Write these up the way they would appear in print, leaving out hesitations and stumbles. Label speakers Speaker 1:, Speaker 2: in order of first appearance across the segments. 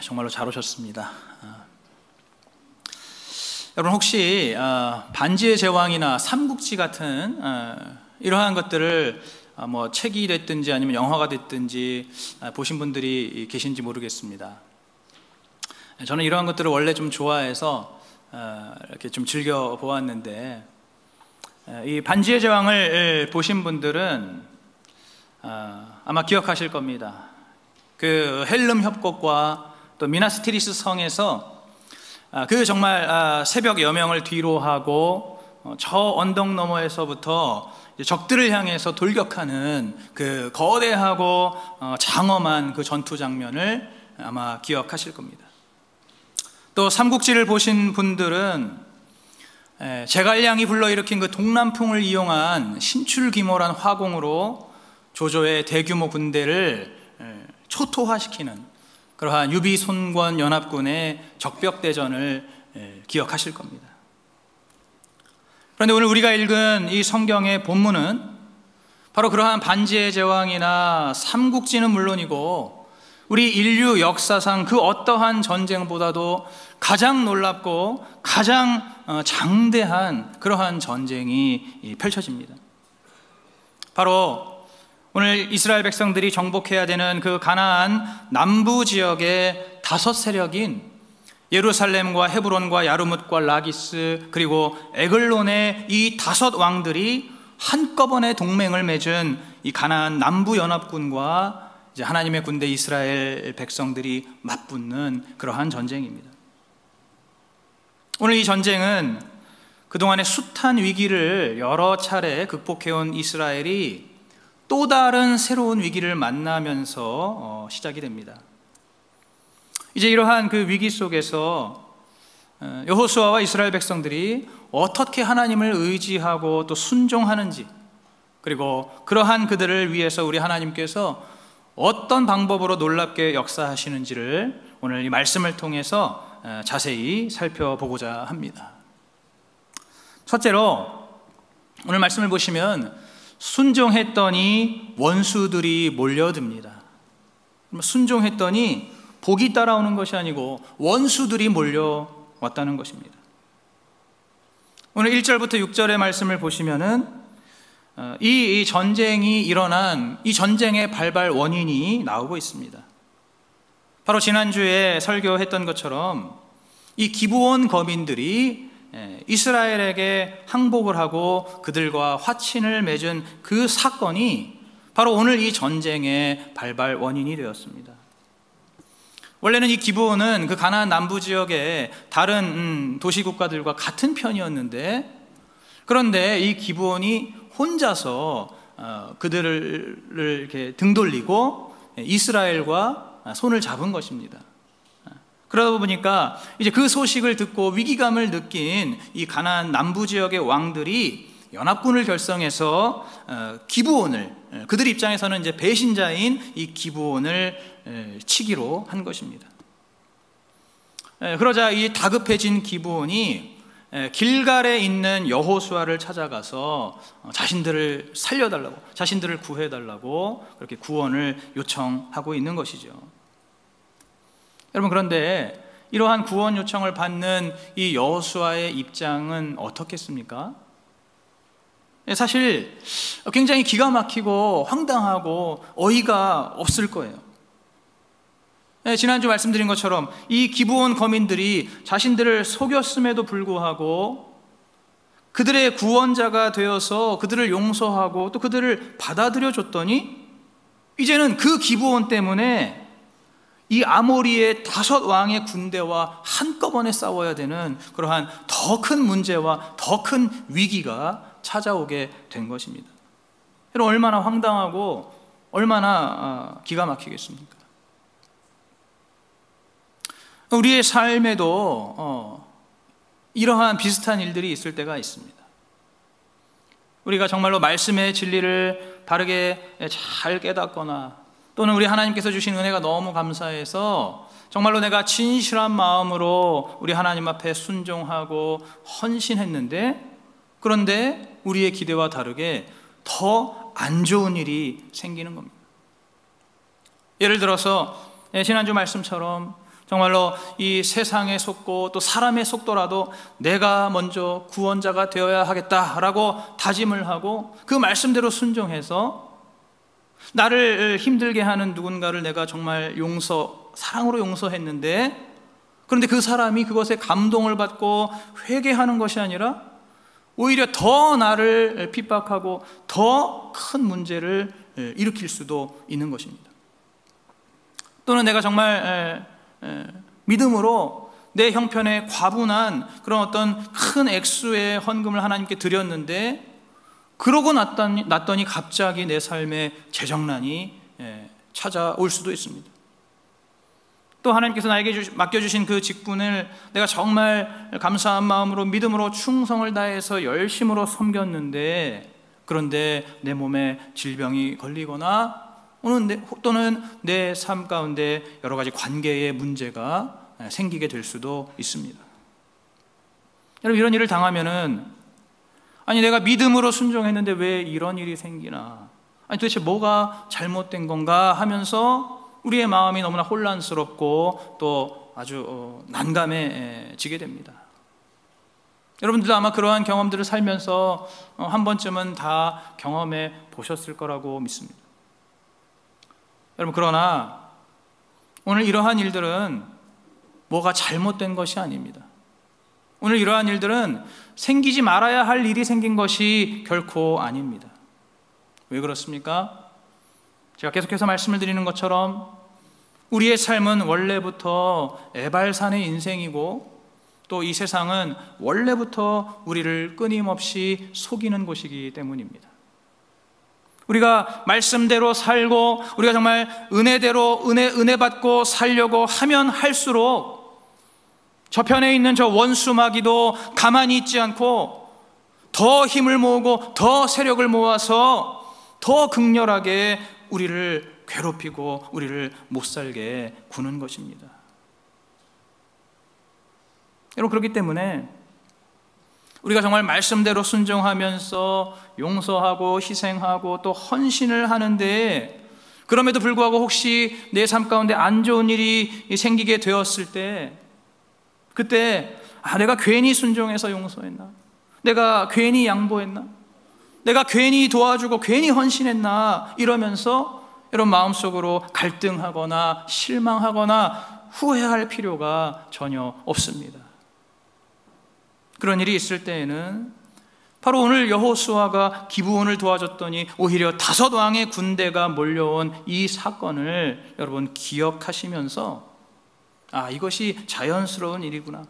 Speaker 1: 정말로 잘 오셨습니다. 여러분 혹시 반지의 제왕이나 삼국지 같은 이러한 것들을 뭐 책이 됐든지 아니면 영화가 됐든지 보신 분들이 계신지 모르겠습니다. 저는 이러한 것들을 원래 좀 좋아해서 이렇게 좀 즐겨 보았는데, 이 반지의 제왕을 보신 분들은 아마 기억하실 겁니다. 그 헬름 협곡과 또 미나스티리스 성에서 그 정말 새벽 여명을 뒤로 하고 저 언덕 너머에서부터 적들을 향해서 돌격하는 그 거대하고 장엄한 그 전투 장면을 아마 기억하실 겁니다. 또 삼국지를 보신 분들은 제갈량이 불러일으킨 그 동남풍을 이용한 신출귀몰한 화공으로 조조의 대규모 군대를 초토화시키는 그러한 유비손권 연합군의 적벽대전을 기억하실 겁니다. 그런데 오늘 우리가 읽은 이 성경의 본문은 바로 그러한 반지의 제왕이나 삼국지는 물론이고 우리 인류 역사상 그 어떠한 전쟁보다도 가장 놀랍고 가장 장대한 그러한 전쟁이 펼쳐집니다. 바로 오늘 이스라엘 백성들이 정복해야 되는 그 가나안 남부 지역의 5세력인 예루살렘과 헤브론과 야르뭇과 라기스 그리고 에글론의 이 5 왕들이 한꺼번에 동맹을 맺은 이 가나안 남부 연합군과 이제 하나님의 군대 이스라엘 백성들이 맞붙는 그러한 전쟁입니다. 오늘 이 전쟁은 그동안의 숱한 위기를 여러 차례 극복해온 이스라엘이 또 다른 새로운 위기를 만나면서 시작이 됩니다. 이제 이러한 그 위기 속에서 여호수아와 이스라엘 백성들이 어떻게 하나님을 의지하고 또 순종하는지, 그리고 그러한 그들을 위해서 우리 하나님께서 어떤 방법으로 놀랍게 역사하시는지를 오늘 이 말씀을 통해서 자세히 살펴보고자 합니다. 첫째로 오늘 말씀을 보시면 순종했더니 원수들이 몰려듭니다. 순종했더니 복이 따라오는 것이 아니고 원수들이 몰려왔다는 것입니다. 오늘 1절부터 6절의 말씀을 보시면은 이 전쟁이 일어난 이 전쟁의 발발 원인이 나오고 있습니다. 바로 지난주에 설교했던 것처럼 이 기브온 거민들이 이스라엘에게 항복을 하고 그들과 화친을 맺은 그 사건이 바로 오늘 이 전쟁의 발발 원인이 되었습니다. 원래는 이 기브온은 그 가나안 남부 지역의 다른 도시국가들과 같은 편이었는데, 그런데 이 기브온이 혼자서 그들을 이렇게 등 돌리고 이스라엘과 손을 잡은 것입니다. 그러다 보니까 이제 그 소식을 듣고 위기감을 느낀 이 가나안 남부 지역의 왕들이 연합군을 결성해서 기브온을, 그들 입장에서는 이제 배신자인 이 기브온을 치기로 한 것입니다. 그러자 이 다급해진 기브온이 길갈에 있는 여호수아를 찾아가서 자신들을 살려달라고, 자신들을 구해달라고 그렇게 구원을 요청하고 있는 것이죠. 여러분, 그런데 이러한 구원 요청을 받는 이 여호수아의 입장은 어떻겠습니까? 사실 굉장히 기가 막히고 황당하고 어이가 없을 거예요. 지난주 말씀드린 것처럼 이 기브온 거민들이 자신들을 속였음에도 불구하고 그들의 구원자가 되어서 그들을 용서하고 또 그들을 받아들여 줬더니 이제는 그 기브온 때문에 이 아모리의 5 왕의 군대와 한꺼번에 싸워야 되는 그러한 더 큰 문제와 더 큰 위기가 찾아오게 된 것입니다. 여러분, 얼마나 황당하고 얼마나 기가 막히겠습니까? 우리의 삶에도 이러한 비슷한 일들이 있을 때가 있습니다. 우리가 정말로 말씀의 진리를 바르게 잘 깨닫거나 또는 우리 하나님께서 주신 은혜가 너무 감사해서 정말로 내가 진실한 마음으로 우리 하나님 앞에 순종하고 헌신했는데, 그런데 우리의 기대와 다르게 더 안 좋은 일이 생기는 겁니다. 예를 들어서 지난주 말씀처럼 정말로 이 세상에 속고 또 사람에 속더라도 내가 먼저 구원자가 되어야 하겠다라고 다짐을 하고 그 말씀대로 순종해서 나를 힘들게 하는 누군가를 내가 정말 사랑으로 용서했는데, 그런데 그 사람이 그것에 감동을 받고 회개하는 것이 아니라 오히려 더 나를 핍박하고 더 큰 문제를 일으킬 수도 있는 것입니다. 또는 내가 정말 믿음으로 내 형편에 과분한 그런 어떤 큰 액수의 헌금을 하나님께 드렸는데, 그러고 났더니 갑자기 내 삶에 재정난이 찾아올 수도 있습니다. 또 하나님께서 나에게 맡겨주신 그 직분을 내가 정말 감사한 마음으로 믿음으로 충성을 다해서 열심으로 섬겼는데, 그런데 내 몸에 질병이 걸리거나 또는 내 삶 가운데 여러 가지 관계의 문제가 생기게 될 수도 있습니다. 여러분, 이런 일을 당하면은 아니 내가 믿음으로 순종했는데 왜 이런 일이 생기나, 아니 도대체 뭐가 잘못된 건가 하면서 우리의 마음이 너무나 혼란스럽고 또 아주 난감해지게 됩니다. 여러분들도 아마 그러한 경험들을 살면서 한 번쯤은 다 경험해 보셨을 거라고 믿습니다. 여러분, 그러나 오늘 이러한 일들은 뭐가 잘못된 것이 아닙니다. 오늘 이러한 일들은 생기지 말아야 할 일이 생긴 것이 결코 아닙니다. 왜 그렇습니까? 제가 계속해서 말씀을 드리는 것처럼 우리의 삶은 원래부터 에발산의 인생이고, 또 이 세상은 원래부터 우리를 끊임없이 속이는 곳이기 때문입니다. 우리가 말씀대로 살고 우리가 정말 은혜대로 은혜 받고 살려고 하면 할수록 저편에 있는 저 원수 마귀도 가만히 있지 않고 더 힘을 모으고 더 세력을 모아서 더 극렬하게 우리를 괴롭히고 우리를 못 살게 구는 것입니다. 여러분, 그렇기 때문에 우리가 정말 말씀대로 순종하면서 용서하고 희생하고 또 헌신을 하는데, 그럼에도 불구하고 혹시 내 삶 가운데 안 좋은 일이 생기게 되었을 때, 그때 내가 괜히 순종해서 용서했나? 내가 괜히 양보했나? 내가 괜히 도와주고 괜히 헌신했나? 이러면서 여러분 마음속으로 갈등하거나 실망하거나 후회할 필요가 전혀 없습니다. 그런 일이 있을 때에는 바로 오늘 여호수아가 기브온을 도와줬더니 오히려 5왕의 군대가 몰려온 이 사건을 여러분 기억하시면서 이것이 자연스러운 일이구나,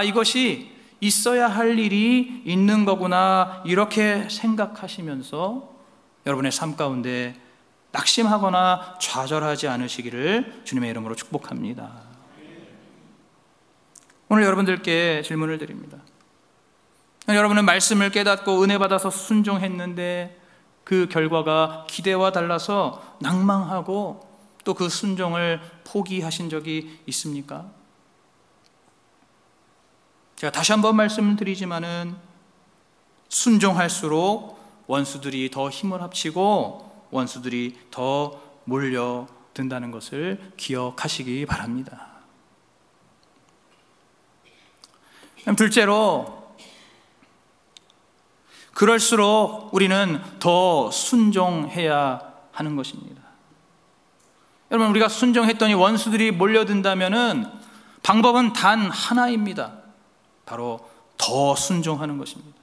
Speaker 1: 이것이 있어야 할 일이 있는 거구나, 이렇게 생각하시면서 여러분의 삶 가운데 낙심하거나 좌절하지 않으시기를 주님의 이름으로 축복합니다. 오늘 여러분들께 질문을 드립니다. 여러분은 말씀을 깨닫고 은혜 받아서 순종했는데 그 결과가 기대와 달라서 낭망하고 또 그 순종을 포기하신 적이 있습니까? 제가 다시 한번 말씀을 드리지만은 순종할수록 원수들이 더 힘을 합치고 원수들이 더 몰려든다는 것을 기억하시기 바랍니다. 둘째로, 그럴수록 우리는 더 순종해야 하는 것입니다. 여러분, 우리가 순종했더니 원수들이 몰려든다면은 방법은 단 하나입니다. 바로 더 순종하는 것입니다.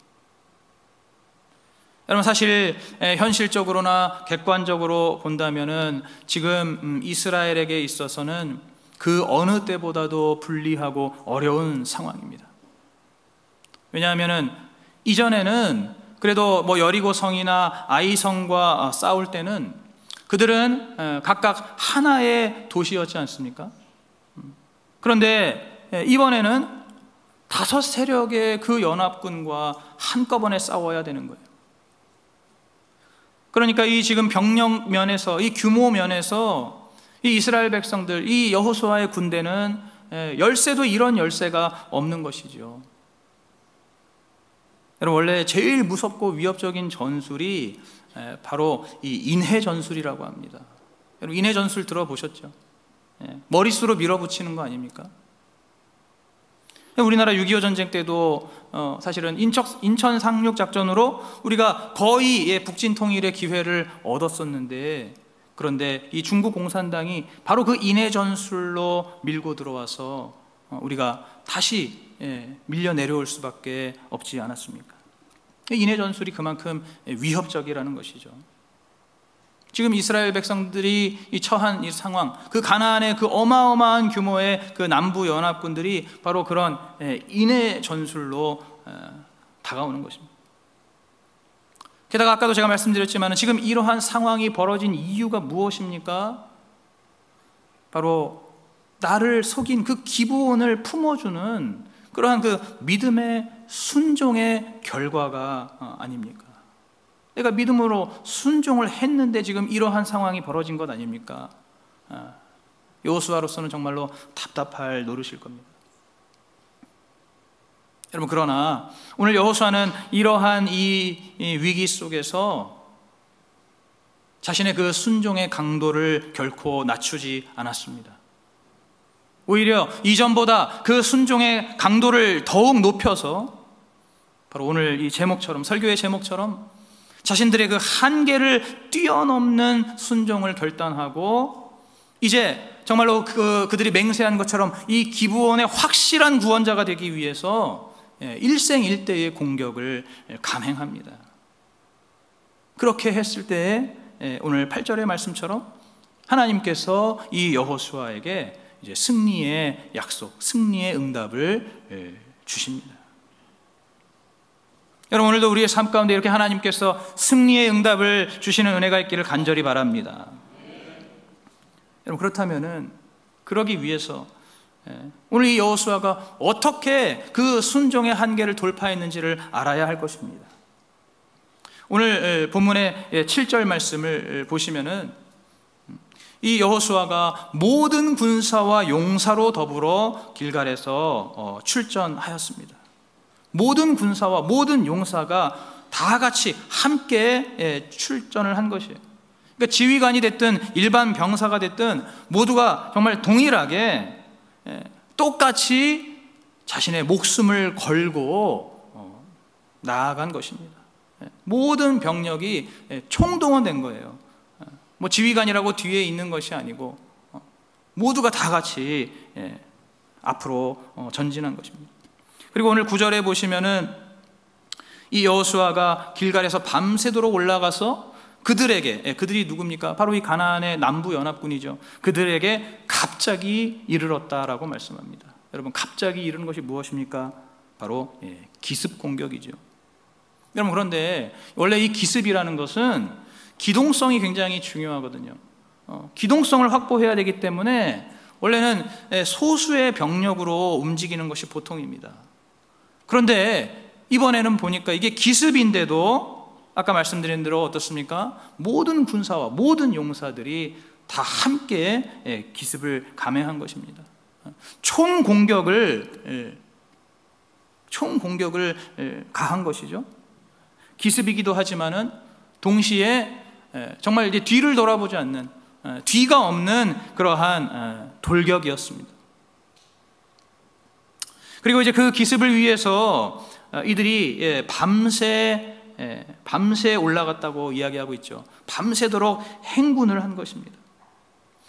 Speaker 1: 여러분, 사실 현실적으로나 객관적으로 본다면은 지금 이스라엘에게 있어서는 그 어느 때보다도 불리하고 어려운 상황입니다. 왜냐하면은 이전에는 그래도 여리고 성이나 아이 성과 싸울 때는 그들은 각각 하나의 도시였지 않습니까? 그런데 이번에는 5 세력의 그 연합군과 한꺼번에 싸워야 되는 거예요. 그러니까 이 지금 병력 면에서, 이 규모 면에서 이 이스라엘 백성들, 이 여호수아의 군대는 열세도 이런 열세가 없는 것이죠. 여러분, 원래 제일 무섭고 위협적인 전술이 바로 이 인해 전술이라고 합니다. 여러분, 인해 전술 들어보셨죠? 머릿수로 밀어붙이는 거 아닙니까? 우리나라 6.25 전쟁 때도 사실은 인천 상륙 작전으로 우리가 거의 북진 통일의 기회를 얻었었는데, 그런데 이 중국 공산당이 바로 그 인해 전술로 밀고 들어와서 우리가 다시 밀려 내려올 수밖에 없지 않았습니까? 인해 전술이 그만큼 위협적이라는 것이죠. 지금 이스라엘 백성들이 처한 이 상황, 그 가나안의 그 어마어마한 규모의 그 남부 연합군들이 바로 그런 인해 전술로 다가오는 것입니다. 게다가 아까도 제가 말씀드렸지만 지금 이러한 상황이 벌어진 이유가 무엇입니까? 바로 나를 속인 그 기브온을 품어주는 그러한 그 믿음의 순종의 결과가 아닙니까? 내가 믿음으로 순종을 했는데 지금 이러한 상황이 벌어진 것 아닙니까? 여호수아로서는 정말로 답답할 노릇일 겁니다. 여러분, 그러나 오늘 여호수아는 이러한 이 위기 속에서 자신의 그 순종의 강도를 결코 낮추지 않았습니다. 오히려 이전보다 그 순종의 강도를 더욱 높여서 바로 오늘 이 제목처럼, 설교의 제목처럼 자신들의 그 한계를 뛰어넘는 순종을 결단하고 이제 정말로 그들이 맹세한 것처럼 이 기브온의 확실한 구원자가 되기 위해서 일생일대의 공격을 감행합니다. 그렇게 했을 때에 오늘 8절의 말씀처럼 하나님께서 이 여호수아에게 이제 승리의 약속, 승리의 응답을 주십니다. 여러분, 오늘도 우리의 삶 가운데 이렇게 하나님께서 승리의 응답을 주시는 은혜가 있기를 간절히 바랍니다. 여러분, 그렇다면은 그러기 위해서 오늘 이 여호수아가 어떻게 그 순종의 한계를 돌파했는지를 알아야 할 것입니다. 오늘 본문의 7절 말씀을 보시면은 이 여호수아가 모든 군사와 용사로 더불어 길갈에서 출전하였습니다. 모든 군사와 모든 용사가 다 같이 함께 출전을 한 것이에요. 그러니까 지휘관이 됐든 일반 병사가 됐든 모두가 정말 동일하게 똑같이 자신의 목숨을 걸고 나아간 것입니다. 모든 병력이 총동원된 거예요. 뭐 지휘관이라고 뒤에 있는 것이 아니고 모두가 다 같이 앞으로 전진한 것입니다. 그리고 오늘 9절에 보시면은 이 여호수아가 길갈에서 밤새도록 올라가서 그들이 누굽니까? 바로 이 가나안의 남부 연합군이죠. 그들에게 갑자기 이르렀다라고 말씀합니다. 여러분, 갑자기 이르는 것이 무엇입니까? 바로 기습 공격이죠. 여러분, 그런데 원래 이 기습이라는 것은 기동성이 굉장히 중요하거든요. 기동성을 확보해야 되기 때문에 원래는 소수의 병력으로 움직이는 것이 보통입니다. 그런데 이번에는 보니까 이게 기습인데도 아까 말씀드린 대로 어떻습니까? 모든 군사와 모든 용사들이 다 함께 기습을 감행한 것입니다. 총 공격을 가한 것이죠. 기습이기도 하지만은 동시에 정말 이제 뒤를 돌아보지 않는, 뒤가 없는 그러한 돌격이었습니다. 그리고 이제 그 기습을 위해서 이들이 밤새 올라갔다고 이야기하고 있죠. 밤새도록 행군을 한 것입니다.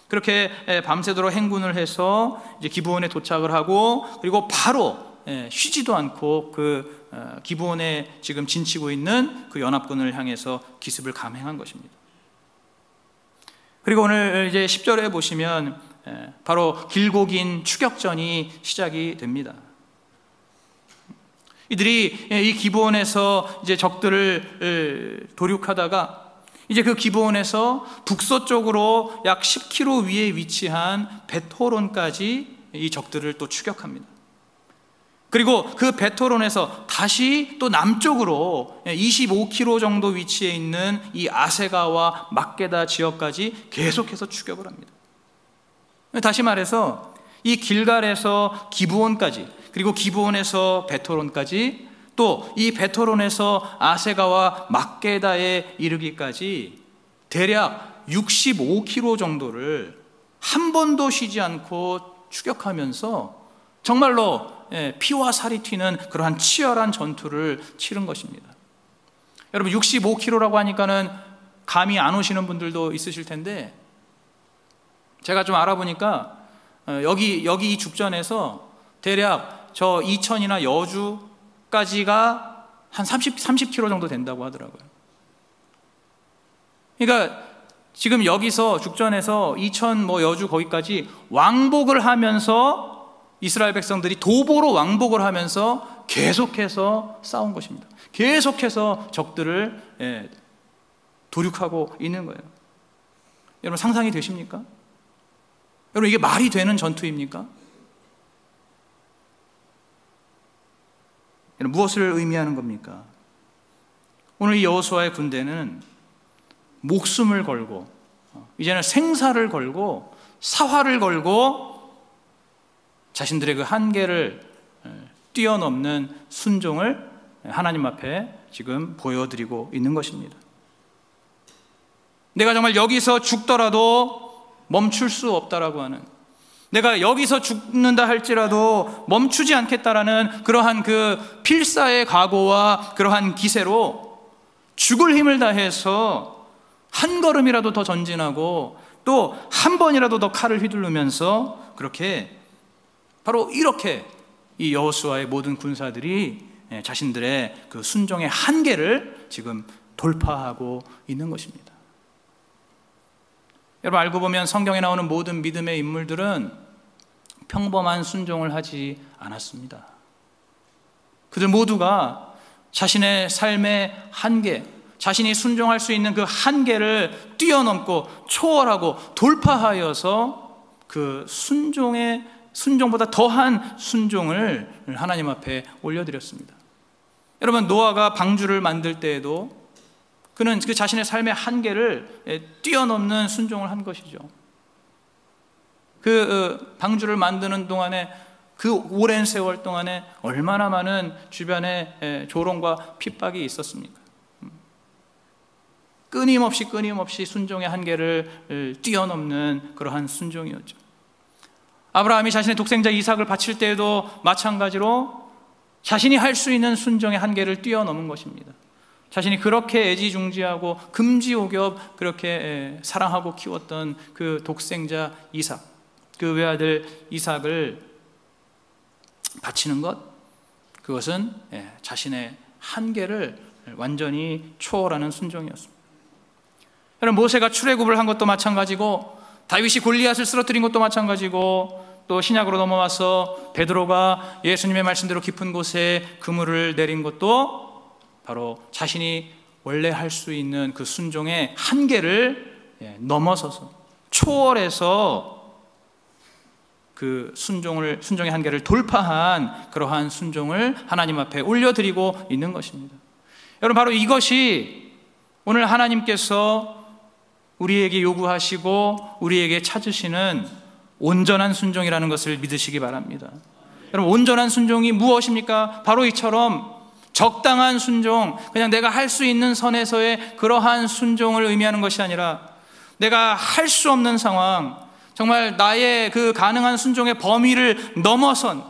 Speaker 1: 그렇게 밤새도록 행군을 해서 이제 기브온에 도착을 하고, 그리고 바로 쉬지도 않고 그 기브온에 지금 진치고 있는 그 연합군을 향해서 기습을 감행한 것입니다. 그리고 오늘 이제 10절에 보시면 바로 길고 긴 추격전이 시작이 됩니다. 이들이 이 기브온에서 이제 적들을 도륙하다가 이제 그 기브온에서 북서쪽으로 약 10km 위에 위치한 벳호론까지 이 적들을 또 추격합니다. 그리고 그 벳호론에서 다시 또 남쪽으로 25km 정도 위치해 있는 이 아세가와 막게다 지역까지 계속해서 추격을 합니다. 다시 말해서 이 길갈에서 기브온까지, 그리고 기브온에서 벳호론까지, 또 이 벳호론에서 아세가와 막게다에 이르기까지 대략 65km 정도를 한 번도 쉬지 않고 추격하면서 정말로 피와 살이 튀는 그러한 치열한 전투를 치른 것입니다. 여러분 65km라고 하니까는 감이 안 오시는 분들도 있으실 텐데, 제가 좀 알아보니까 여기 이 죽전에서 대략 저 이천이나 여주까지가 한 30km 정도 된다고 하더라고요. 그러니까 지금 여기서 죽전에서 이천 여주 거기까지 왕복을 하면서 이스라엘 백성들이 도보로 왕복을 하면서 계속해서 싸운 것입니다. 계속해서 적들을 도륙하고 있는 거예요. 여러분 상상이 되십니까? 여러분 이게 말이 되는 전투입니까? 여러분 무엇을 의미하는 겁니까? 오늘 이 여호수아의 군대는 목숨을 걸고 이제는 생사를 걸고 사활을 걸고 자신들의 그 한계를 뛰어넘는 순종을 하나님 앞에 지금 보여드리고 있는 것입니다. 내가 정말 여기서 죽더라도 멈출 수 없다라고 하는, 내가 여기서 죽는다 할지라도 멈추지 않겠다라는 그러한 그 필사의 각오와 그러한 기세로 죽을 힘을 다해서 한 걸음이라도 더 전진하고 또 한 번이라도 더 칼을 휘두르면서 그렇게 바로 이렇게 이 여호수아의 모든 군사들이 자신들의 그 순종의 한계를 지금 돌파하고 있는 것입니다. 여러분 알고 보면 성경에 나오는 모든 믿음의 인물들은 평범한 순종을 하지 않았습니다. 그들 모두가 자신의 삶의 한계, 자신이 순종할 수 있는 그 한계를 뛰어넘고 초월하고 돌파하여서 그 순종보다 더한 순종을 하나님 앞에 올려드렸습니다. 여러분 노아가 방주를 만들 때에도 그는 그 자신의 삶의 한계를 뛰어넘는 순종을 한 것이죠. 그 방주를 만드는 동안에, 그 오랜 세월 동안에 얼마나 많은 주변에 조롱과 핍박이 있었습니까? 끊임없이 순종의 한계를 뛰어넘는 그러한 순종이었죠. 아브라함이 자신의 독생자 이삭을 바칠 때에도 마찬가지로 자신이 할 수 있는 순종의 한계를 뛰어넘은 것입니다. 자신이 그렇게 애지중지하고 금지오겹 그렇게 사랑하고 키웠던 그 독생자 이삭, 그 외아들 이삭을 바치는 것, 그것은 자신의 한계를 완전히 초월하는 순종이었습니다. 여러분 모세가 출애굽을 한 것도 마찬가지고, 다윗이 골리앗을 쓰러뜨린 것도 마찬가지고, 또 신약으로 넘어와서 베드로가 예수님의 말씀대로 깊은 곳에 그물을 내린 것도 바로 자신이 원래 할 수 있는 그 순종의 한계를 넘어서서 초월해서 그 순종의 한계를 돌파한 그러한 순종을 하나님 앞에 올려드리고 있는 것입니다. 여러분 바로 이것이 오늘 하나님께서 우리에게 요구하시고 우리에게 찾으시는 온전한 순종이라는 것을 믿으시기 바랍니다. 여러분 온전한 순종이 무엇입니까? 바로 이처럼 적당한 순종, 그냥 내가 할 수 있는 선에서의 그러한 순종을 의미하는 것이 아니라 내가 할 수 없는 상황, 정말 나의 그 가능한 순종의 범위를 넘어선,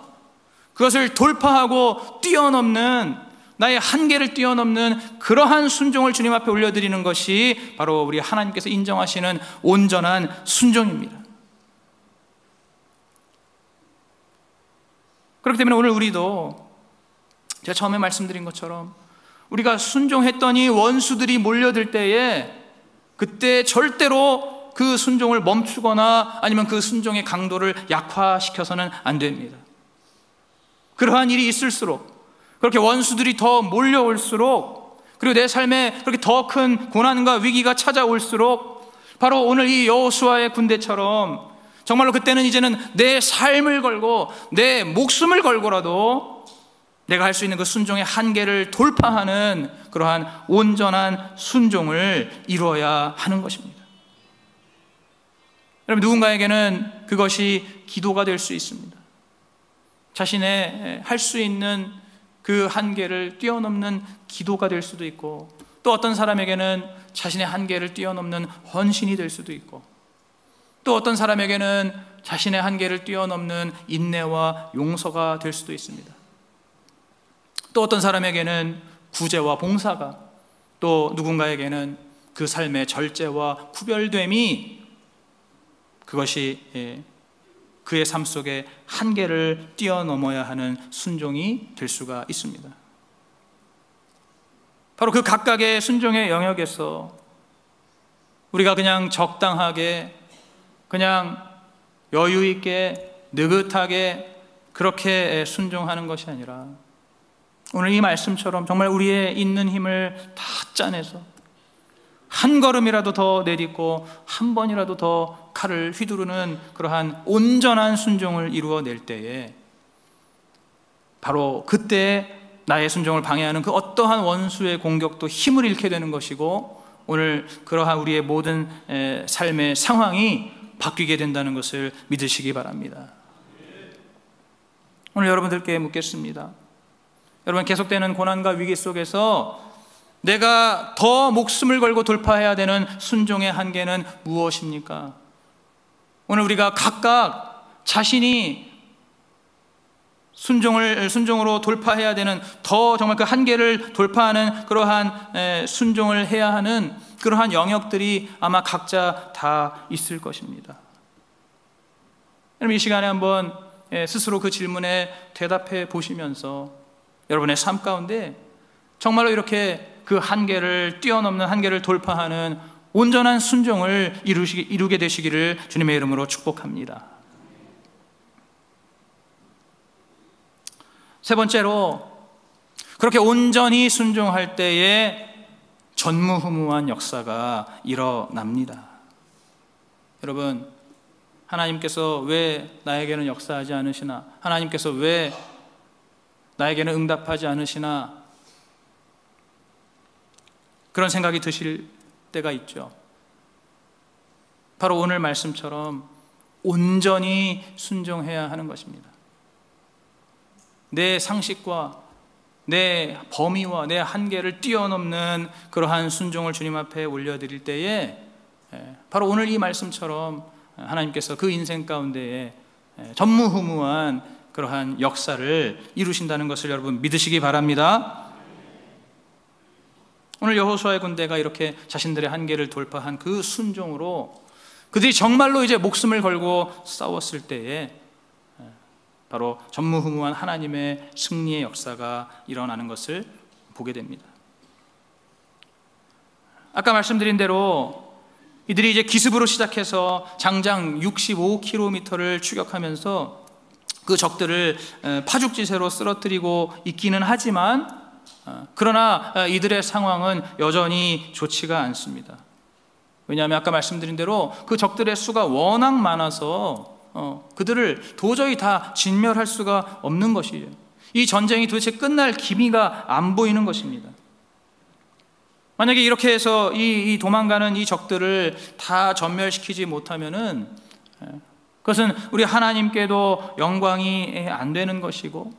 Speaker 1: 그것을 돌파하고 뛰어넘는, 나의 한계를 뛰어넘는 그러한 순종을 주님 앞에 올려드리는 것이 바로 우리 하나님께서 인정하시는 온전한 순종입니다. 그렇기 때문에 오늘 우리도 제가 처음에 말씀드린 것처럼 우리가 순종했더니 원수들이 몰려들 때에 그때 절대로 그 순종을 멈추거나 아니면 그 순종의 강도를 약화시켜서는 안 됩니다. 그러한 일이 있을수록, 그렇게 원수들이 더 몰려올수록, 그리고 내 삶에 그렇게 더 큰 고난과 위기가 찾아올수록 바로 오늘 이 여호수아의 군대처럼 정말로 그때는 이제는 내 삶을 걸고 내 목숨을 걸고라도 내가 할 수 있는 그 순종의 한계를 돌파하는 그러한 온전한 순종을 이루어야 하는 것입니다. 여러분 누군가에게는 그것이 기도가 될 수 있습니다. 자신의 할 수 있는 그 한계를 뛰어넘는 기도가 될 수도 있고, 또 어떤 사람에게는 자신의 한계를 뛰어넘는 헌신이 될 수도 있고, 또 어떤 사람에게는 자신의 한계를 뛰어넘는 인내와 용서가 될 수도 있습니다. 또 어떤 사람에게는 구제와 봉사가, 또 누군가에게는 그 삶의 절제와 구별됨이, 그것이 그의 삶 속에 한계를 뛰어넘어야 하는 순종이 될 수가 있습니다. 바로 그 각각의 순종의 영역에서 우리가 그냥 적당하게, 그냥 여유 있게, 느긋하게 그렇게 순종하는 것이 아니라, 오늘 이 말씀처럼 정말 우리의 있는 힘을 다 짜내서 한 걸음이라도 더 내딛고 한 번이라도 더 칼을 휘두르는 그러한 온전한 순종을 이루어낼 때에, 바로 그때 나의 순종을 방해하는 그 어떠한 원수의 공격도 힘을 잃게 되는 것이고, 오늘 그러한 우리의 모든 삶의 상황이 바뀌게 된다는 것을 믿으시기 바랍니다. 오늘 여러분들께 묻겠습니다. 여러분, 계속되는 고난과 위기 속에서 내가 더 목숨을 걸고 돌파해야 되는 순종의 한계는 무엇입니까? 오늘 우리가 각각 자신이 순종으로 돌파해야 되는, 더 정말 그 한계를 돌파하는 그러한 순종을 해야 하는 그러한 영역들이 아마 각자 다 있을 것입니다. 여러분, 이 시간에 한번 스스로 그 질문에 대답해 보시면서 여러분의 삶 가운데 정말로 이렇게 그 한계를 뛰어넘는, 한계를 돌파하는 온전한 순종을 이루게 되시기를 주님의 이름으로 축복합니다. 세 번째로, 그렇게 온전히 순종할 때에 전무후무한 역사가 일어납니다. 여러분, 하나님께서 왜 나에게는 역사하지 않으시나? 하나님께서 왜 나에게는 응답하지 않으시나? 그런 생각이 드실 때가 있죠. 바로 오늘 말씀처럼 온전히 순종해야 하는 것입니다. 내 상식과 내 범위와 내 한계를 뛰어넘는 그러한 순종을 주님 앞에 올려드릴 때에, 바로 오늘 이 말씀처럼 하나님께서 그 인생 가운데에 전무후무한 그러한 역사를 이루신다는 것을 여러분 믿으시기 바랍니다. 오늘 여호수아의 군대가 이렇게 자신들의 한계를 돌파한 그 순종으로 그들이 정말로 이제 목숨을 걸고 싸웠을 때에 바로 전무후무한 하나님의 승리의 역사가 일어나는 것을 보게 됩니다. 아까 말씀드린 대로 이들이 이제 기습으로 시작해서 장장 65km를 추격하면서 그 적들을 파죽지세로 쓰러뜨리고 있기는 하지만, 그러나 이들의 상황은 여전히 좋지가 않습니다. 왜냐하면 아까 말씀드린 대로 그 적들의 수가 워낙 많아서 그들을 도저히 다 진멸할 수가 없는 것이에요. 이 전쟁이 도대체 끝날 기미가 안 보이는 것입니다. 만약에 이렇게 해서 이 도망가는 이 적들을 다 전멸시키지 못하면은 그것은 우리 하나님께도 영광이 안 되는 것이고,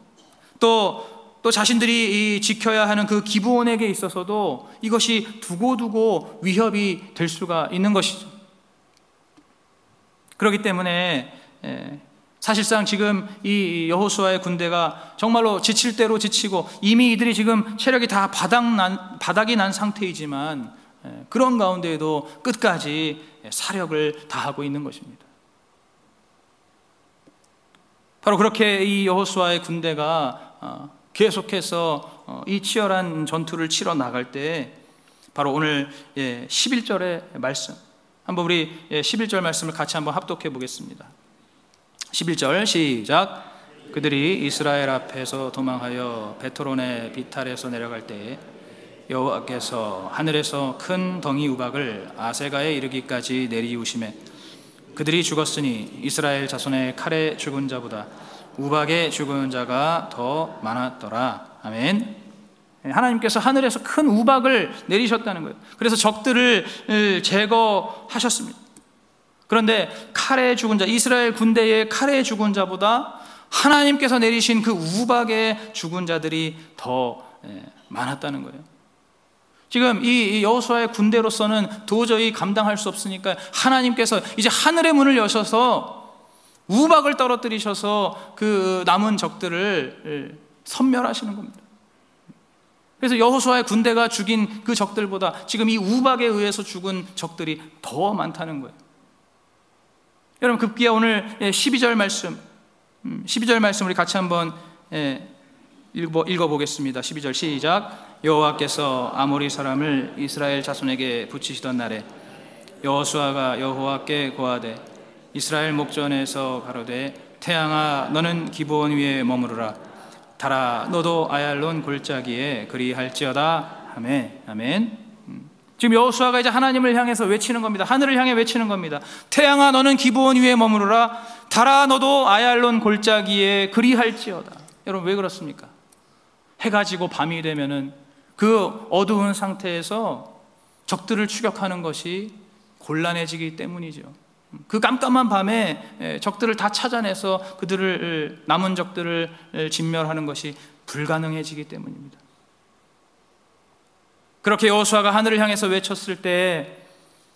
Speaker 1: 또 자신들이 지켜야 하는 그 기브온에게 있어서도 이것이 두고두고 위협이 될 수가 있는 것이죠. 그렇기 때문에 사실상 지금 이 여호수아의 군대가 정말로 지칠 대로 지치고 이미 이들이 지금 체력이 다 바닥이 난 상태이지만, 그런 가운데에도 끝까지 사력을 다하고 있는 것입니다. 바로 그렇게 이 여호수아의 군대가 계속해서 이 치열한 전투를 치러 나갈 때, 바로 오늘 11절의 말씀, 한번 우리 11절 말씀을 같이 한번 합독해 보겠습니다. 11절 시작. 그들이 이스라엘 앞에서 도망하여 베토론의 비탈에서 내려갈 때에 여호와께서 하늘에서 큰 덩이 우박을 아세가에 이르기까지 내리우시매 그들이 죽었으니 이스라엘 자손의 칼에 죽은 자보다 우박에 죽은 자가 더 많았더라. 아멘. 하나님께서 하늘에서 큰 우박을 내리셨다는 거예요. 그래서 적들을 제거하셨습니다. 그런데 칼에 죽은 자, 이스라엘 군대의 칼에 죽은 자보다 하나님께서 내리신 그 우박에 죽은 자들이 더 많았다는 거예요. 지금 이 여호수아의 군대로서는 도저히 감당할 수 없으니까 하나님께서 이제 하늘의 문을 여셔서 우박을 떨어뜨리셔서 그 남은 적들을 섬멸하시는 겁니다. 그래서 여호수아의 군대가 죽인 그 적들보다 지금 이 우박에 의해서 죽은 적들이 더 많다는 거예요. 여러분, 급기야 오늘 12절 말씀 우리 같이 한번 읽어보겠습니다. 12절 시작. 여호와께서 아모리 사람을 이스라엘 자손에게 붙이시던 날에 여호수아가 여호와께 고하되 이스라엘 목전에서 가로되 태양아 너는 기브온 위에 머무르라 달아 너도 아얄론 골짜기에 그리할지어다. 아멘. 아멘. 지금 여호수아가 이제 하나님을 향해서 외치는 겁니다. 하늘을 향해 외치는 겁니다. 태양아 너는 기브온 위에 머무르라 달아 너도 아얄론 골짜기에 그리할지어다. 여러분, 왜 그렇습니까? 해가 지고 밤이 되면은 그 어두운 상태에서 적들을 추격하는 것이 곤란해지기 때문이죠. 그 깜깜한 밤에 적들을 다 찾아내서 그들을, 남은 적들을 진멸하는 것이 불가능해지기 때문입니다. 그렇게 여호수아가 하늘을 향해서 외쳤을 때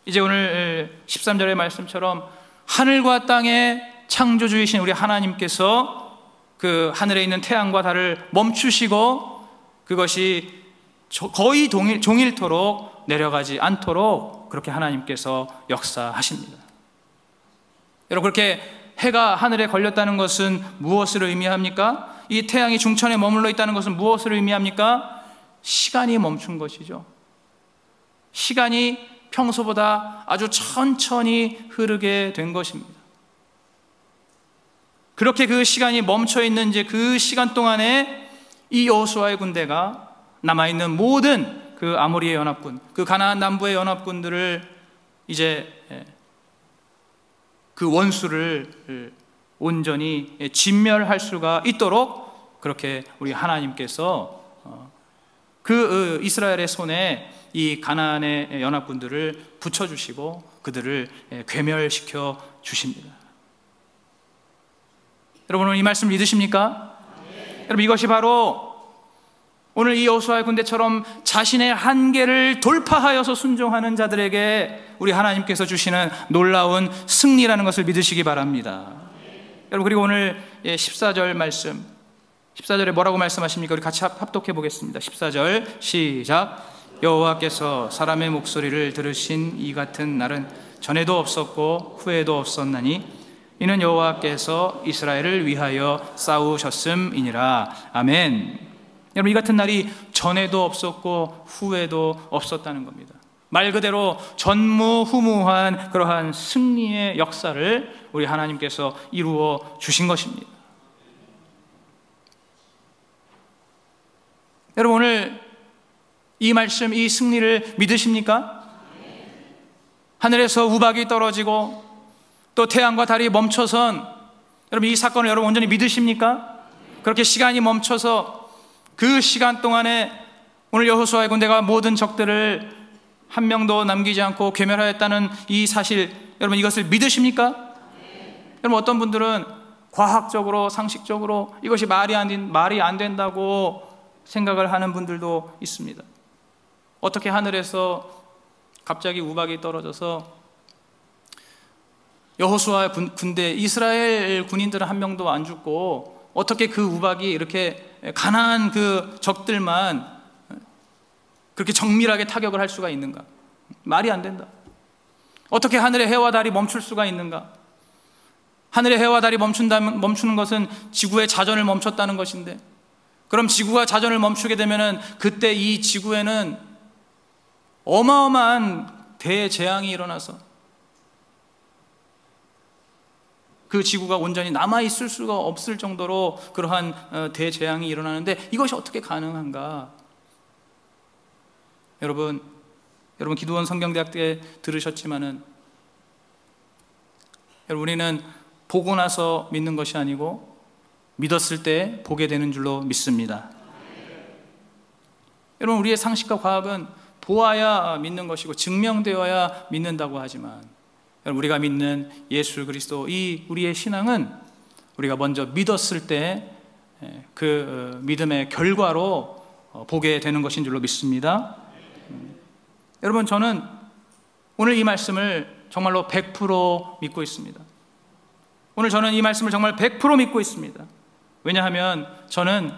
Speaker 1: 이제 오늘 13절의 말씀처럼 하늘과 땅의 창조주이신 우리 하나님께서 그 하늘에 있는 태양과 달을 멈추시고 그것이 거의 종일토록 내려가지 않도록 그렇게 하나님께서 역사하십니다. 여러분, 그렇게 해가 하늘에 걸렸다는 것은 무엇을 의미합니까? 이 태양이 중천에 머물러 있다는 것은 무엇을 의미합니까? 시간이 멈춘 것이죠. 시간이 평소보다 아주 천천히 흐르게 된 것입니다. 그렇게 그 시간이 멈춰 있는 이제 그 시간 동안에 이 여호수아의 군대가 남아있는 모든 그 아모리의 연합군, 그 가나안 남부의 연합군들을 이제 그 원수를 온전히 진멸할 수가 있도록 그렇게 우리 하나님께서 그 이스라엘의 손에 이 가나안의 연합군들을 붙여주시고 그들을 괴멸시켜 주십니다. 여러분, 오늘 이 말씀 믿으십니까? 네. 여러분, 이것이 바로 오늘 이 여호수아의 군대처럼 자신의 한계를 돌파하여서 순종하는 자들에게 우리 하나님께서 주시는 놀라운 승리라는 것을 믿으시기 바랍니다. 여러분, 그리고 오늘 14절 말씀, 14절에 뭐라고 말씀하십니까? 우리 같이 합독해 보겠습니다. 14절 시작. 여호와께서 사람의 목소리를 들으신 이 같은 날은 전에도 없었고 후에도 없었나니 이는 여호와께서 이스라엘을 위하여 싸우셨음이니라. 아멘. 여러분, 이 같은 날이 전에도 없었고 후에도 없었다는 겁니다. 말 그대로 전무후무한 그러한 승리의 역사를 우리 하나님께서 이루어 주신 것입니다. 여러분, 오늘 이 말씀, 이 승리를 믿으십니까? 하늘에서 우박이 떨어지고 또 태양과 달이 멈춰선, 여러분, 이 사건을 여러분 온전히 믿으십니까? 그렇게 시간이 멈춰서 그 시간 동안에 오늘 여호수아의 군대가 모든 적들을 한 명도 남기지 않고 괴멸하였다는 이 사실, 여러분 이것을 믿으십니까? 여러분, 어떤 분들은 과학적으로 상식적으로 이것이 말이 안 된다고 생각을 하는 분들도 있습니다. 어떻게 하늘에서 갑자기 우박이 떨어져서 여호수아 군대, 이스라엘 군인들은 한 명도 안 죽고 어떻게 그 우박이 이렇게 가난한 그 적들만 그렇게 정밀하게 타격을 할 수가 있는가? 말이 안 된다. 어떻게 하늘의 해와 달이 멈출 수가 있는가? 하늘의 해와 달이 멈추는 것은 지구의 자전을 멈췄다는 것인데, 그럼 지구가 자전을 멈추게 되면은 그때 이 지구에는 어마어마한 대재앙이 일어나서 그 지구가 온전히 남아있을 수가 없을 정도로 그러한 대재앙이 일어나는데 이것이 어떻게 가능한가? 여러분 기도원 성경대학 때 들으셨지만은, 여러분, 우리는 보고 나서 믿는 것이 아니고 믿었을 때 보게 되는 줄로 믿습니다. 여러분, 우리의 상식과 과학은 보아야 믿는 것이고 증명되어야 믿는다고 하지만, 여러분, 우리가 믿는 예수 그리스도, 이 우리의 신앙은 우리가 먼저 믿었을 때 그 믿음의 결과로 보게 되는 것인 줄로 믿습니다. 여러분, 저는 오늘 이 말씀을 정말로 100% 믿고 있습니다. 오늘 저는 이 말씀을 정말 100% 믿고 있습니다. 왜냐하면 저는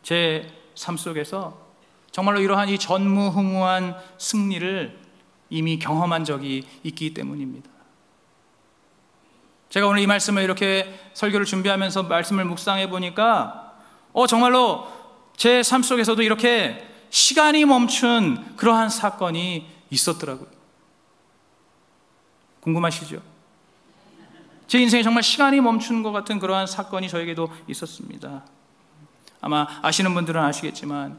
Speaker 1: 제 삶 속에서 정말로 이러한 이 전무후무한 승리를 이미 경험한 적이 있기 때문입니다. 제가 오늘 이 말씀을 이렇게 설교를 준비하면서 말씀을 묵상해 보니까 정말로 제 삶 속에서도 이렇게 시간이 멈춘 그러한 사건이 있었더라고요. 궁금하시죠? 제 인생에 정말 시간이 멈춘 것 같은 그러한 사건이 저에게도 있었습니다. 아마 아시는 분들은 아시겠지만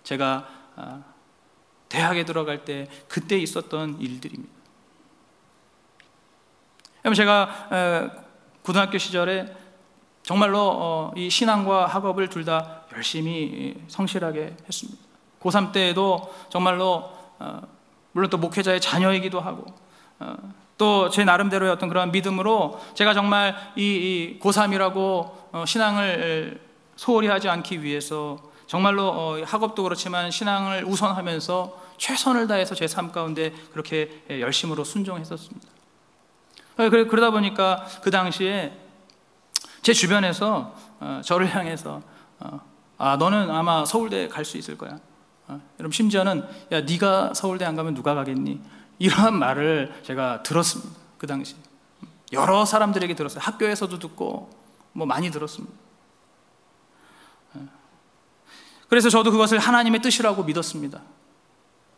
Speaker 1: 제가 대학에 들어갈 때 그때 있었던 일들입니다. 제가 고등학교 시절에 정말로 이 신앙과 학업을 둘 다 열심히 성실하게 했습니다. 고3 때에도 정말로 물론 또 목회자의 자녀이기도 하고 또 제 나름대로의 어떤 그런 믿음으로 제가 정말 이 고3이라고 신앙을 소홀히 하지 않기 위해서 정말로 학업도 그렇지만 신앙을 우선하면서 최선을 다해서 제 삶 가운데 그렇게 열심으로 순종했었습니다. 그러다 보니까 그 당시에 제 주변에서 저를 향해서 너는 아마 서울대 갈 수 있을 거야. 여러분, 심지어는 야, 네가 서울대 안 가면 누가 가겠니? 이러한 말을 제가 들었습니다. 그 당시 여러 사람들에게 들었어요. 학교에서도 듣고 뭐 많이 들었습니다. 그래서 저도 그것을 하나님의 뜻이라고 믿었습니다.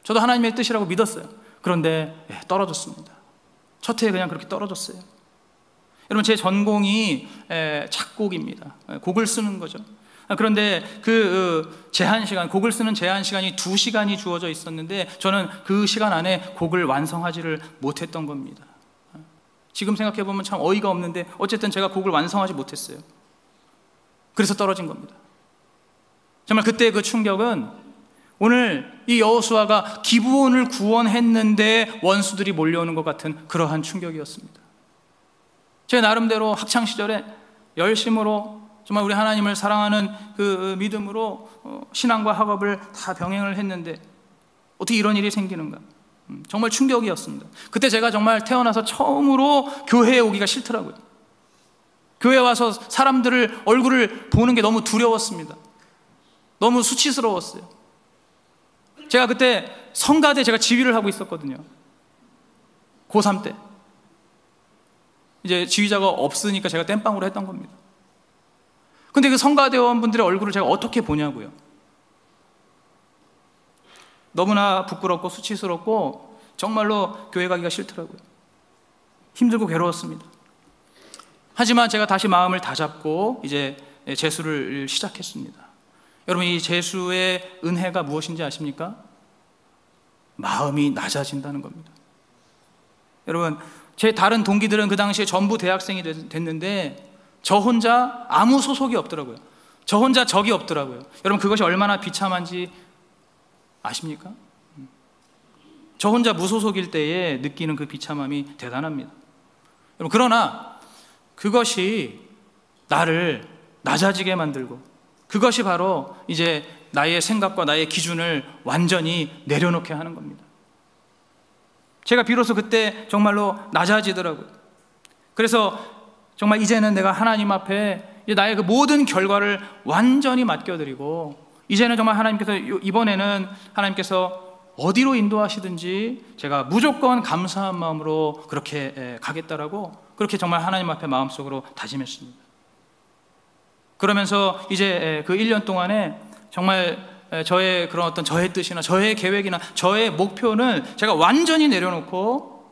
Speaker 1: 저도 하나님의 뜻이라고 믿었어요. 그런데 떨어졌습니다. 첫 해에 그냥 그렇게 떨어졌어요. 여러분, 제 전공이 작곡입니다. 곡을 쓰는 거죠. 그런데 그 제한 시간, 곡을 쓰는 제한 시간이 2시간이 주어져 있었는데 저는 그 시간 안에 곡을 완성하지를 못했던 겁니다. 지금 생각해 보면 참 어이가 없는데 어쨌든 제가 곡을 완성하지 못했어요. 그래서 떨어진 겁니다. 정말 그때 그 충격은 오늘 이 여호수아가 기브온을 구원했는데 원수들이 몰려오는 것 같은 그러한 충격이었습니다. 제 나름대로 학창 시절에 열심으로 정말 우리 하나님을 사랑하는 그 믿음으로 신앙과 학업을 다 병행을 했는데 어떻게 이런 일이 생기는가? 정말 충격이었습니다. 그때 제가 정말 태어나서 처음으로 교회에 오기가 싫더라고요. 교회에 와서 사람들을 얼굴을 보는 게 너무 두려웠습니다. 너무 수치스러웠어요. 제가 그때 성가대 제가 지휘를 하고 있었거든요. 고3 때. 이제 지휘자가 없으니까 제가 땜빵으로 했던 겁니다. 근데 그 성가대원분들의 얼굴을 제가 어떻게 보냐고요. 너무나 부끄럽고 수치스럽고 정말로 교회 가기가 싫더라고요. 힘들고 괴로웠습니다. 하지만 제가 다시 마음을 다잡고 이제 재수를 시작했습니다. 여러분, 이 재수의 은혜가 무엇인지 아십니까? 마음이 낮아진다는 겁니다. 여러분, 제 다른 동기들은 그 당시에 전부 대학생이 됐는데 저 혼자 아무 소속이 없더라고요. 저 혼자 적이 없더라고요. 여러분, 그것이 얼마나 비참한지 아십니까? 저 혼자 무소속일 때에 느끼는 그 비참함이 대단합니다. 여러분, 그러나 그것이 나를 낮아지게 만들고 그것이 바로 이제 나의 생각과 나의 기준을 완전히 내려놓게 하는 겁니다. 제가 비로소 그때 정말로 낮아지더라고요. 그래서 정말 이제는 내가 하나님 앞에 나의 그 모든 결과를 완전히 맡겨드리고 이제는 정말 하나님께서 이번에는 하나님께서 어디로 인도하시든지 제가 무조건 감사한 마음으로 그렇게 가겠다라고 그렇게 정말 하나님 앞에 마음속으로 다짐했습니다. 그러면서 이제 그 1년 동안에 정말 저의 그런 어떤 저의 뜻이나 저의 계획이나 저의 목표는 제가 완전히 내려놓고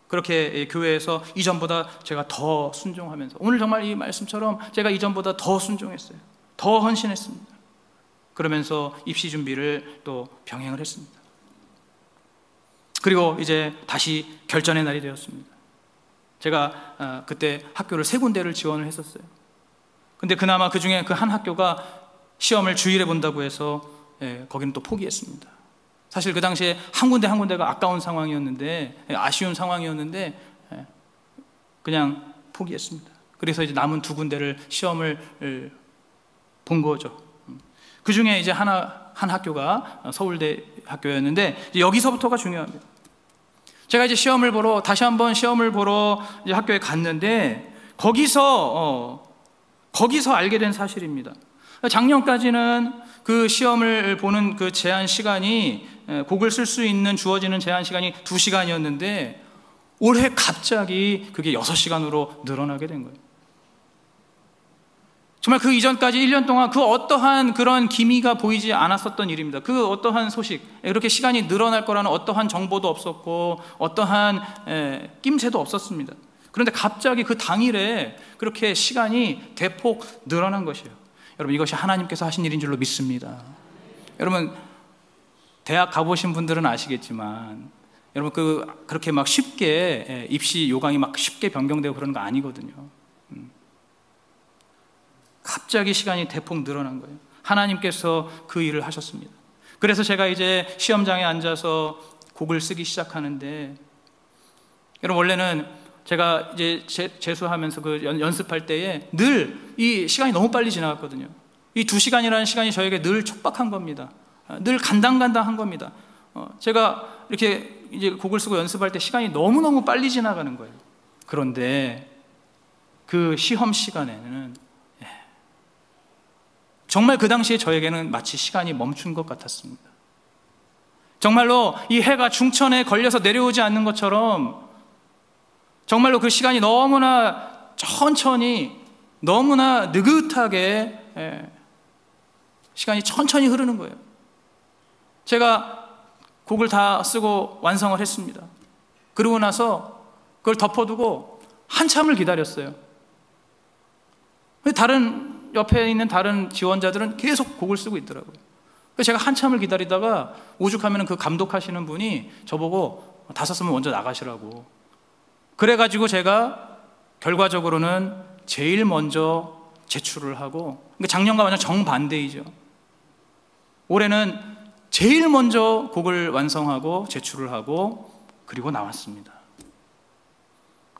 Speaker 1: 그렇게 교회에서 이전보다 제가 더 순종하면서 오늘 정말 이 말씀처럼 제가 이전보다 더 순종했어요. 더 헌신했습니다. 그러면서 입시 준비를 또 병행을 했습니다. 그리고 이제 다시 결전의 날이 되었습니다. 제가 그때 학교를 3군데를 지원을 했었어요. 근데 그나마 그 중에 그 한 학교가 시험을 주일에 본다고 해서 거기는 또 포기했습니다. 사실 그 당시에 한 군데가 아까운 상황이었는데 아쉬운 상황이었는데 그냥 포기했습니다. 그래서 이제 남은 2군데를 시험을 본 거죠. 그 중에 이제 하나 한 학교가 서울대 학교였는데 여기서부터가 중요합니다. 제가 이제 시험을 보러 다시 한번 시험을 보러 이제 학교에 갔는데 거기서 알게 된 사실입니다. 작년까지는 그 시험을 보는 그 제한 시간이 곡을 쓸 수 있는 주어지는 제한 시간이 2시간이었는데 올해 갑자기 그게 6시간으로 늘어나게 된 거예요. 정말 그 이전까지 1년 동안 그 어떠한 그런 기미가 보이지 않았었던 일입니다. 그 어떠한 소식, 이렇게 시간이 늘어날 거라는 어떠한 정보도 없었고 어떠한 낌새도 없었습니다. 그런데 갑자기 그 당일에 그렇게 시간이 대폭 늘어난 것이에요. 여러분, 이것이 하나님께서 하신 일인 줄로 믿습니다. 여러분, 대학 가보신 분들은 아시겠지만 여러분 그렇게 막 쉽게 입시 요강이 막 쉽게 변경되고 그러는 거 아니거든요. 갑자기 시간이 대폭 늘어난 거예요. 하나님께서 그 일을 하셨습니다. 그래서 제가 이제 시험장에 앉아서 곡을 쓰기 시작하는데, 여러분 원래는 제가 이제 재수하면서 그 연습할 때에 늘 이 시간이 너무 빨리 지나갔거든요. 이 2시간이라는 시간이 저에게 늘 촉박한 겁니다. 늘 간당간당한 겁니다. 제가 이렇게 이제 곡을 쓰고 연습할 때 시간이 너무너무 빨리 지나가는 거예요. 그런데 그 시험 시간에는 정말 그 당시에 저에게는 마치 시간이 멈춘 것 같았습니다. 정말로 이 해가 중천에 걸려서 내려오지 않는 것처럼 정말로 그 시간이 너무나 천천히, 너무나 느긋하게 시간이 천천히 흐르는 거예요. 제가 곡을 다 쓰고 완성을 했습니다. 그러고 나서 그걸 덮어두고 한참을 기다렸어요. 옆에 있는 다른 지원자들은 계속 곡을 쓰고 있더라고요. 그래서 제가 한참을 기다리다가 오죽하면 그 감독하시는 분이 저보고 다 썼으면 먼저 나가시라고. 그래가지고 제가 결과적으로는 제일 먼저 제출을 하고, 그러니까 작년과 완전 정반대이죠. 올해는 제일 먼저 곡을 완성하고 제출을 하고 그리고 나왔습니다.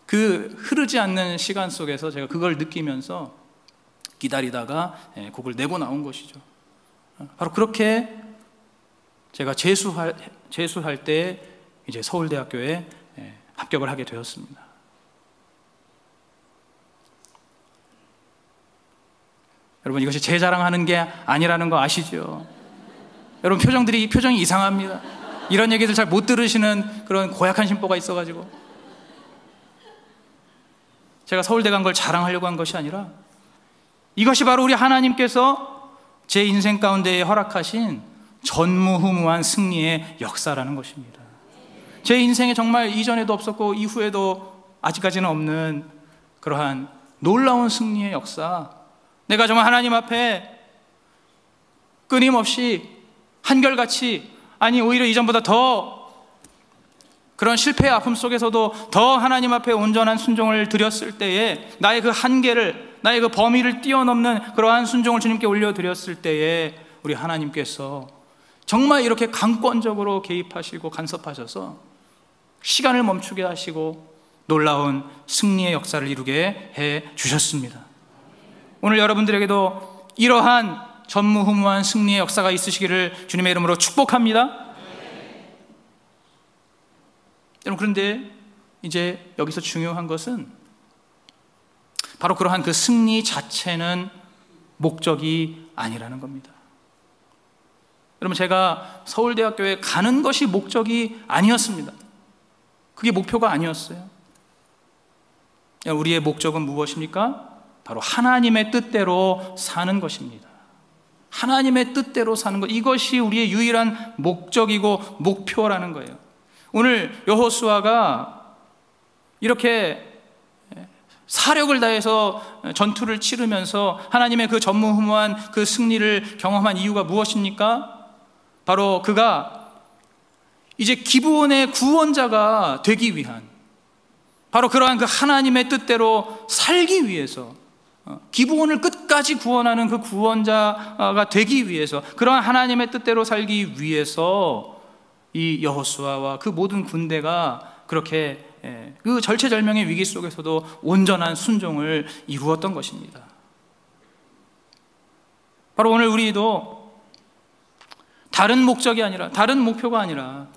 Speaker 1: 그 흐르지 않는 시간 속에서 제가 그걸 느끼면서 기다리다가 곡을 내고 나온 것이죠. 바로 그렇게 제가 재수할 때 이제 서울대학교에 합격을 하게 되었습니다. 여러분, 이것이 제 자랑하는 게 아니라는 거 아시죠? 여러분, 표정이 이상합니다. 이런 얘기들 잘 못 들으시는 그런 고약한 심보가 있어가지고. 제가 서울대 간 걸 자랑하려고 한 것이 아니라 이것이 바로 우리 하나님께서 제 인생 가운데 허락하신 전무후무한 승리의 역사라는 것입니다. 제 인생에 정말 이전에도 없었고 이후에도 아직까지는 없는 그러한 놀라운 승리의 역사, 내가 정말 하나님 앞에 끊임없이 한결같이, 아니 오히려 이전보다 더 그런 실패의 아픔 속에서도 더 하나님 앞에 온전한 순종을 드렸을 때에 나의 그 한계를, 나의 그 범위를 뛰어넘는 그러한 순종을 주님께 올려드렸을 때에 우리 하나님께서 정말 이렇게 강권적으로 개입하시고 간섭하셔서 시간을 멈추게 하시고 놀라운 승리의 역사를 이루게 해 주셨습니다. 오늘 여러분들에게도 이러한 전무후무한 승리의 역사가 있으시기를 주님의 이름으로 축복합니다. 여러분, 그런데 이제 여기서 중요한 것은 바로 그러한 그 승리 자체는 목적이 아니라는 겁니다. 여러분, 제가 서울대학교에 가는 것이 목적이 아니었습니다. 그게 목표가 아니었어요. 우리의 목적은 무엇입니까? 바로 하나님의 뜻대로 사는 것입니다. 하나님의 뜻대로 사는 것, 이것이 우리의 유일한 목적이고 목표라는 거예요. 오늘 여호수아가 이렇게 사력을 다해서 전투를 치르면서 하나님의 그 전무후무한 그 승리를 경험한 이유가 무엇입니까? 바로 그가 이제 기브온의 구원자가 되기 위한, 바로 그러한 그 하나님의 뜻대로 살기 위해서, 기브온을 끝까지 구원하는 그 구원자가 되기 위해서, 그러한 하나님의 뜻대로 살기 위해서 이 여호수아와 그 모든 군대가 그렇게 그 절체절명의 위기 속에서도 온전한 순종을 이루었던 것입니다. 바로 오늘 우리도 다른 목적이 아니라, 다른 목표가 아니라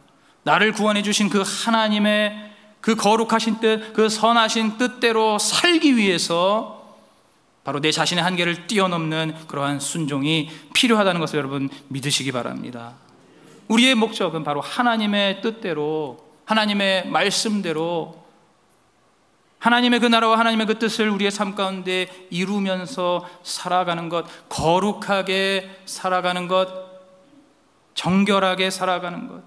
Speaker 1: 나를 구원해 주신 그 하나님의 그 거룩하신 뜻, 그 선하신 뜻대로 살기 위해서 바로 내 자신의 한계를 뛰어넘는 그러한 순종이 필요하다는 것을 여러분 믿으시기 바랍니다. 우리의 목적은 바로 하나님의 뜻대로, 하나님의 말씀대로, 하나님의 그 나라와 하나님의 그 뜻을 우리의 삶 가운데 이루면서 살아가는 것, 거룩하게 살아가는 것, 정결하게 살아가는 것,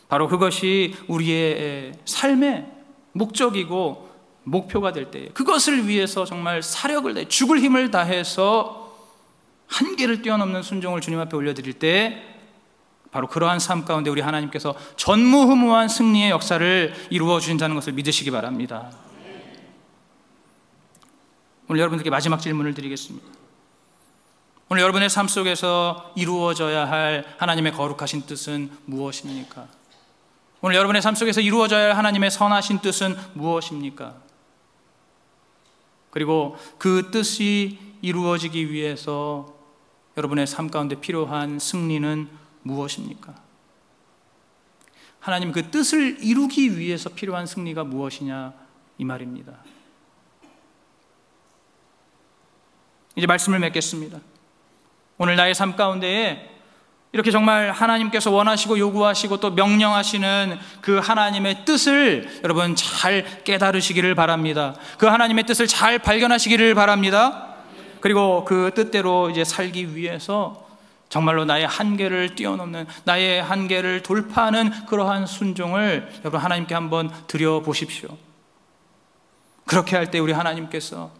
Speaker 1: 바로 그것이 우리의 삶의 목적이고 목표가 될 때, 그것을 위해서 정말 사력을 다해 죽을 힘을 다해서 한계를 뛰어넘는 순종을 주님 앞에 올려드릴 때, 바로 그러한 삶 가운데 우리 하나님께서 전무후무한 승리의 역사를 이루어 주신다는 것을 믿으시기 바랍니다. 오늘 여러분들께 마지막 질문을 드리겠습니다. 오늘 여러분의 삶 속에서 이루어져야 할 하나님의 거룩하신 뜻은 무엇입니까? 오늘 여러분의 삶 속에서 이루어져야 할 하나님의 선하신 뜻은 무엇입니까? 그리고 그 뜻이 이루어지기 위해서 여러분의 삶 가운데 필요한 승리는 무엇입니까? 하나님 그 뜻을 이루기 위해서 필요한 승리가 무엇이냐, 이 말입니다. 이제 말씀을 맺겠습니다. 오늘 나의 삶 가운데에 이렇게 정말 하나님께서 원하시고 요구하시고 또 명령하시는 그 하나님의 뜻을 여러분 잘 깨달으시기를 바랍니다. 그 하나님의 뜻을 잘 발견하시기를 바랍니다. 그리고 그 뜻대로 이제 살기 위해서 정말로 나의 한계를 뛰어넘는, 나의 한계를 돌파하는 그러한 순종을 여러분 하나님께 한번 드려보십시오. 그렇게 할 때 우리 하나님께서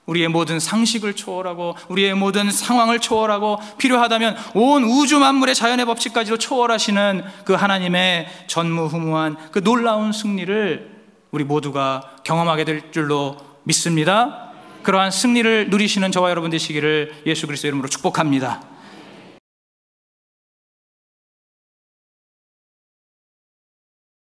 Speaker 1: 우리의 모든 상식을 초월하고 우리의 모든 상황을 초월하고 필요하다면 온 우주 만물의 자연의 법칙까지도 초월하시는 그 하나님의 전무후무한 그 놀라운 승리를 우리 모두가 경험하게 될 줄로 믿습니다. 그러한 승리를 누리시는 저와 여러분 되시기를 예수 그리스도의 이름으로 축복합니다.